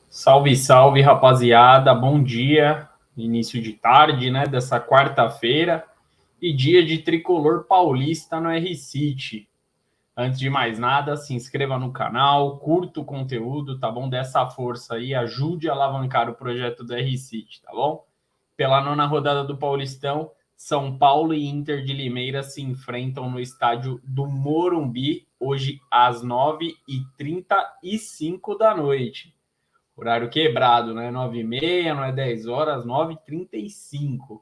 Salve, salve, rapaziada. Bom dia. Início de tarde, né, dessa quarta-feira e dia de tricolor paulista no R-City. Antes de mais nada, se inscreva no canal, curta o conteúdo, tá bom? Dê essa força aí, ajude a alavancar o projeto do R-City, tá bom? Pela nona rodada do Paulistão, São Paulo e Inter de Limeira se enfrentam no estádio do Morumbi, hoje às 9h35 da noite. Horário quebrado, né? 9h30, não é 10 horas, 9h35.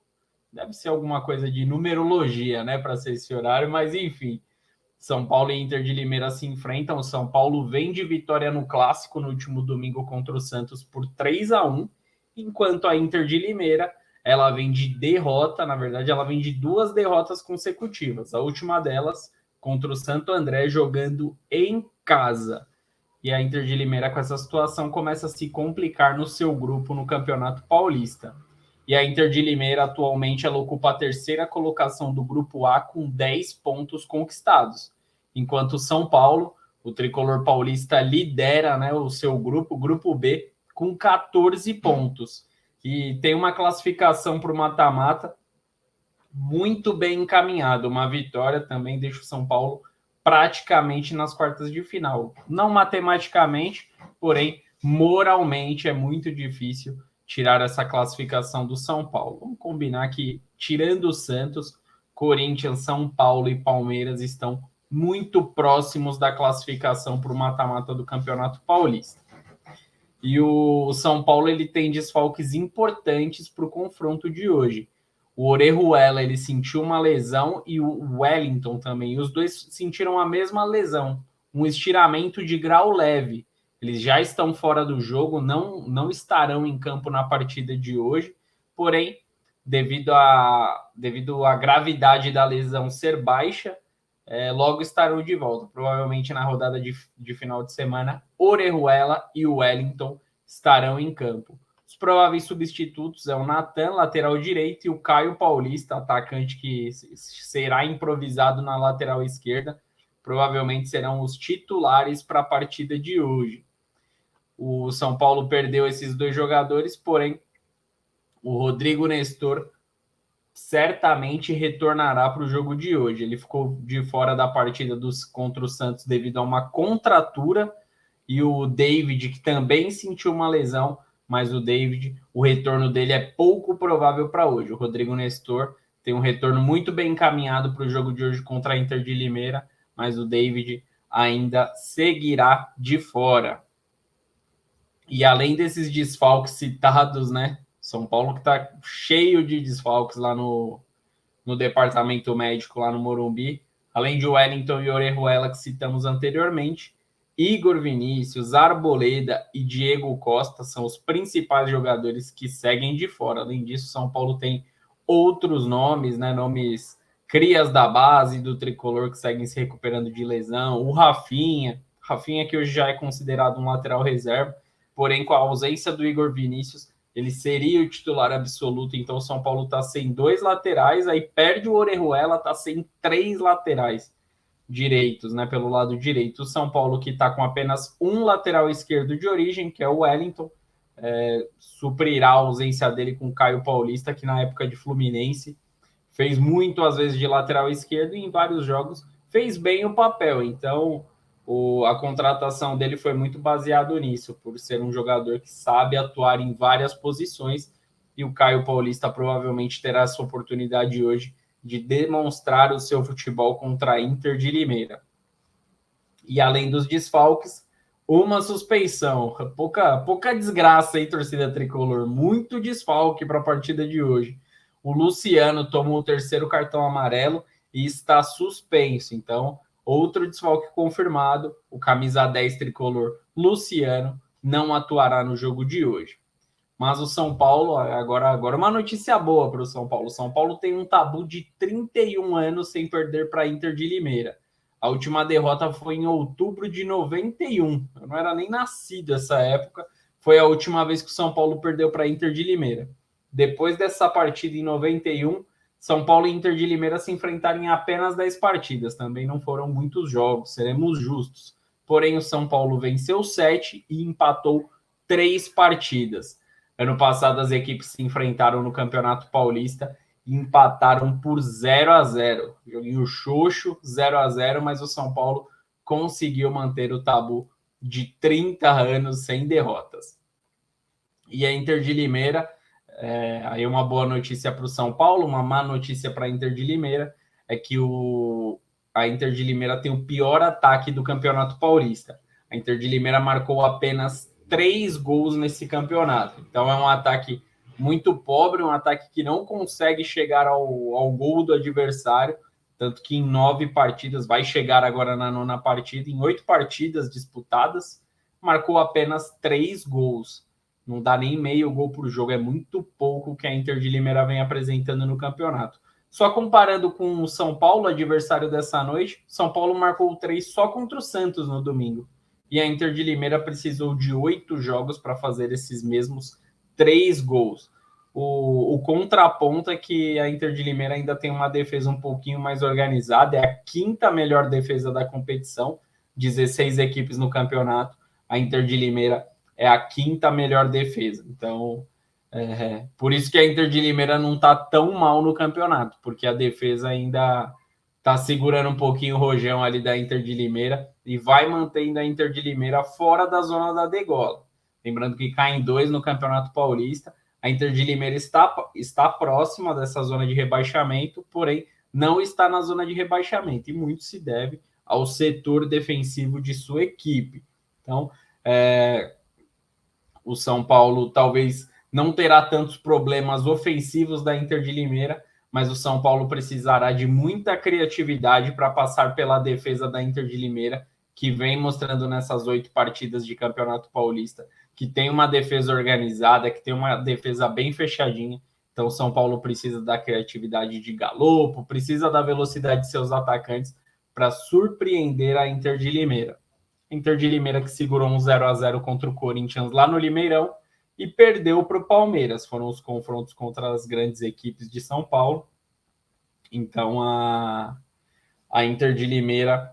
Deve ser alguma coisa de numerologia, né? Para ser esse horário, mas enfim. São Paulo e Inter de Limeira se enfrentam. O São Paulo vem de vitória no Clássico no último domingo contra o Santos por 3-1, enquanto a Inter de Limeira, ela vem de derrota, na verdade, ela vem de 2 derrotas consecutivas. A última delas contra o Santo André, jogando em casa. E a Inter de Limeira, com essa situação, começa a se complicar no seu grupo no Campeonato Paulista. E a Inter de Limeira, atualmente, ela ocupa a terceira colocação do Grupo A com 10 pontos conquistados. Enquanto o São Paulo, o tricolor paulista, lidera, né, o seu grupo, o Grupo B, com 14 pontos. E tem uma classificação para o mata-mata muito bem encaminhada. Uma vitória também deixa o São Paulo praticamente nas quartas de final. Não matematicamente, porém, moralmente é muito difícil tirar essa classificação do São Paulo. Vamos combinar que, tirando o Santos, Corinthians, São Paulo e Palmeiras estão muito próximos da classificação para o mata-mata do Campeonato Paulista. E o São Paulo ele tem desfalques importantes para o confronto de hoje. O Orejuela, ele sentiu uma lesão e o Wellington também. Os dois sentiram a mesma lesão, um estiramento de grau leve. Eles já estão fora do jogo, não estarão em campo na partida de hoje, porém, devido à gravidade da lesão ser baixa, logo estarão de volta. Provavelmente na rodada de final de semana, Orejuela e o Wellington estarão em campo. Os prováveis substitutos é o Natan, lateral direito, e o Caio Paulista, atacante que será improvisado na lateral esquerda. Provavelmente serão os titulares para a partida de hoje. O São Paulo perdeu esses dois jogadores, porém o Rodrigo Nestor certamente retornará para o jogo de hoje. Ele ficou de fora da partida contra o Santos devido a uma contratura, e o David, que também sentiu uma lesão, mas o David, o retorno dele é pouco provável para hoje. O Rodrigo Nestor tem um retorno muito bem encaminhado para o jogo de hoje contra a Inter de Limeira, mas o David ainda seguirá de fora. E além desses desfalques citados, né? São Paulo que está cheio de desfalques lá no departamento médico, lá no Morumbi. Além de Wellington e Orejuela, que citamos anteriormente, Igor Vinícius, Arboleda e Diego Costa são os principais jogadores que seguem de fora. Além disso, São Paulo tem outros nomes, né? Nomes crias da base do tricolor que seguem se recuperando de lesão. O Rafinha que hoje já é considerado um lateral reserva, porém com a ausência do Igor Vinícius, ele seria o titular absoluto. Então o São Paulo está sem 2 laterais, aí perde o Orejuela, está sem 3 laterais direitos, né, pelo lado direito. O São Paulo que está com apenas um lateral esquerdo de origem, que é o Wellington, suprirá a ausência dele com o Caio Paulista, que na época de Fluminense fez muito, às vezes, de lateral esquerdo e em vários jogos fez bem o papel. Então, a contratação dele foi muito baseado nisso, por ser um jogador que sabe atuar em várias posições, e o Caio Paulista provavelmente terá essa oportunidade hoje de demonstrar o seu futebol contra a Inter de Limeira. E além dos desfalques, uma suspeição. Pouca desgraça aí, torcida tricolor. Muito desfalque para a partida de hoje. O Luciano tomou o 3º cartão amarelo e está suspenso. Então, outro desfalque confirmado. O camisa 10 tricolor Luciano não atuará no jogo de hoje. Mas o São Paulo, agora uma notícia boa para o São Paulo. O São Paulo tem um tabu de 31 anos sem perder para a Inter de Limeira. A última derrota foi em outubro de 91. Eu não era nem nascido nessa época. Foi a última vez que o São Paulo perdeu para a Inter de Limeira. Depois dessa partida em 91, São Paulo e Inter de Limeira se enfrentaram em apenas 10 partidas, também não foram muitos jogos, seremos justos. Porém, o São Paulo venceu 7 e empatou 3 partidas. Ano passado, as equipes se enfrentaram no Campeonato Paulista e empataram por 0-0. Joguinho xoxo, 0-0, mas o São Paulo conseguiu manter o tabu de 30 anos sem derrotas. E a Inter de Limeira, aí uma boa notícia para o São Paulo, uma má notícia para a Inter de Limeira, é que a Inter de Limeira tem o pior ataque do Campeonato Paulista. A Inter de Limeira marcou apenas 3 gols nesse campeonato. Então é um ataque muito pobre, um ataque que não consegue chegar ao gol do adversário, tanto que em 9 partidas, vai chegar agora na 9ª partida, em 8 partidas disputadas, marcou apenas 3 gols. Não dá nem meio gol por jogo, é muito pouco que a Inter de Limeira vem apresentando no campeonato. Só comparando com o São Paulo, adversário dessa noite, São Paulo marcou 3 só contra o Santos no domingo. E a Inter de Limeira precisou de 8 jogos para fazer esses mesmos 3 gols. O contraponto é que a Inter de Limeira ainda tem uma defesa um pouquinho mais organizada, é a 5ª melhor defesa da competição, 16 equipes no campeonato. A Inter de Limeira é a 5ª melhor defesa. Então, por isso que a Inter de Limeira não está tão mal no campeonato, porque a defesa ainda está segurando um pouquinho o rojão ali da Inter de Limeira e vai mantendo a Inter de Limeira fora da zona da degola. Lembrando que caem 2 no Campeonato Paulista. A Inter de Limeira está próxima dessa zona de rebaixamento, porém não está na zona de rebaixamento, e muito se deve ao setor defensivo de sua equipe. Então, o São Paulo talvez não terá tantos problemas ofensivos da Inter de Limeira, mas o São Paulo precisará de muita criatividade para passar pela defesa da Inter de Limeira, que vem mostrando nessas 8 partidas de Campeonato Paulista que tem uma defesa organizada, que tem uma defesa bem fechadinha. Então o São Paulo precisa da criatividade de Galopo, precisa da velocidade de seus atacantes para surpreender a Inter de Limeira. Inter de Limeira que segurou um 0-0 contra o Corinthians lá no Limeirão e perdeu para o Palmeiras. Foram os confrontos contra as grandes equipes de São Paulo. Então a Inter de Limeira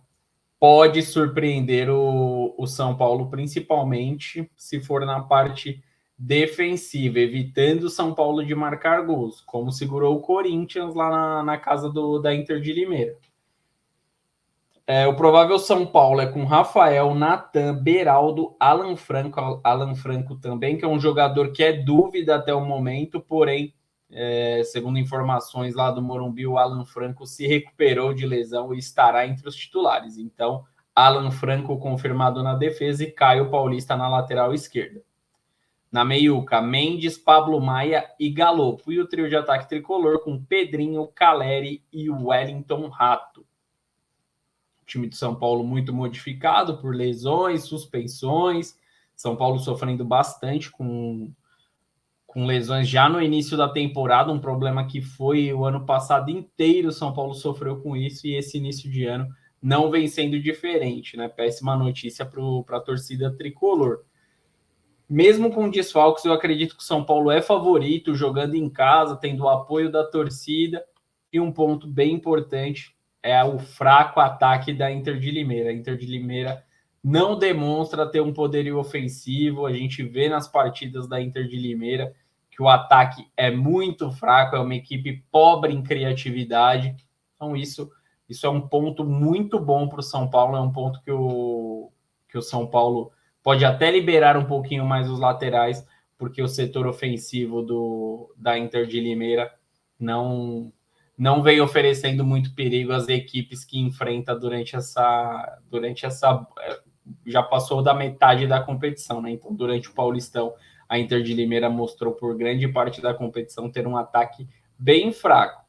pode surpreender o São Paulo, principalmente se for na parte defensiva, evitando o São Paulo de marcar gols, como segurou o Corinthians lá na casa da Inter de Limeira. O provável São Paulo é com Rafael, Natan, Beraldo, Alan Franco também, que é um jogador que é dúvida até o momento, porém, segundo informações lá do Morumbi, o Alan Franco se recuperou de lesão e estará entre os titulares. Então, Alan Franco confirmado na defesa e Caio Paulista na lateral esquerda. Na meiuca, Mendes, Pablo Maia e Galopo. E o trio de ataque tricolor com Pedrinho, Caleri e Wellington Rato. O time de São Paulo muito modificado por lesões, suspensões. São Paulo sofrendo bastante com lesões já no início da temporada, um problema que foi o ano passado inteiro. São Paulo sofreu com isso e esse início de ano não vem sendo diferente, né? Péssima notícia para a torcida tricolor. Mesmo com desfalques, eu acredito que o São Paulo é favorito, jogando em casa, tendo o apoio da torcida. E um ponto bem importante é o fraco ataque da Inter de Limeira. A Inter de Limeira não demonstra ter um poderio ofensivo. A gente vê nas partidas da Inter de Limeira que o ataque é muito fraco, é uma equipe pobre em criatividade. Então isso é um ponto muito bom para o São Paulo, é um ponto que o São Paulo pode até liberar um pouquinho mais os laterais, porque o setor ofensivo da Inter de Limeira não vem oferecendo muito perigo às equipes que enfrenta durante essa já passou da metade da competição, né? Então, durante o Paulistão, a Inter de Limeira mostrou por grande parte da competição ter um ataque bem fraco.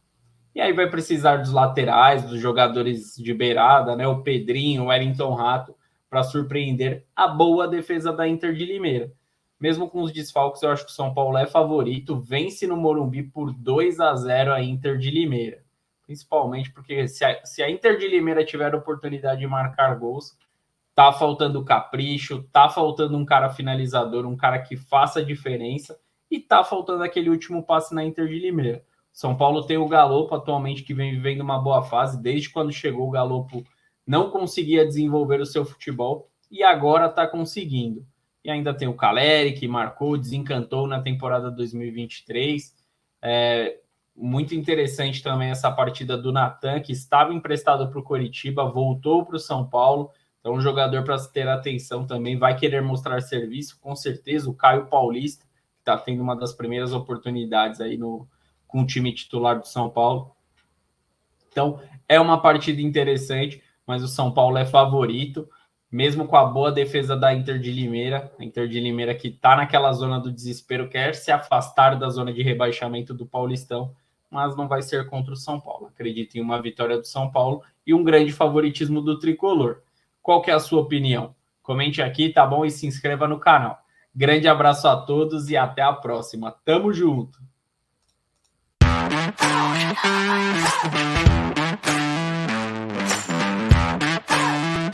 E aí vai precisar dos laterais, dos jogadores de beirada, né? O Pedrinho, o Wellington Rato, para surpreender a boa defesa da Inter de Limeira. Mesmo com os desfalques, eu acho que o São Paulo é favorito, vence no Morumbi por 2-0 a Inter de Limeira. Principalmente porque se a Inter de Limeira tiver a oportunidade de marcar gols, tá faltando capricho, tá faltando um cara finalizador, um cara que faça a diferença, e tá faltando aquele último passe na Inter de Limeira. São Paulo tem o Galopo atualmente, que vem vivendo uma boa fase. Desde quando chegou o Galopo, não conseguia desenvolver o seu futebol e agora está conseguindo. E ainda tem o Caleri, que marcou, desencantou na temporada 2023. Muito interessante também essa partida do Natan, que estava emprestado para o Coritiba, voltou para o São Paulo. Então, um jogador para se ter atenção também, vai querer mostrar serviço, com certeza. O Caio Paulista, que está tendo uma das primeiras oportunidades aí com o time titular do São Paulo. Então, é uma partida interessante, mas o São Paulo é favorito, mesmo com a boa defesa da Inter de Limeira. A Inter de Limeira, que está naquela zona do desespero, quer se afastar da zona de rebaixamento do Paulistão, mas não vai ser contra o São Paulo. Acredito em uma vitória do São Paulo e um grande favoritismo do Tricolor. Qual que é a sua opinião? Comente aqui, tá bom? E se inscreva no canal. Grande abraço a todos e até a próxima. Tamo junto!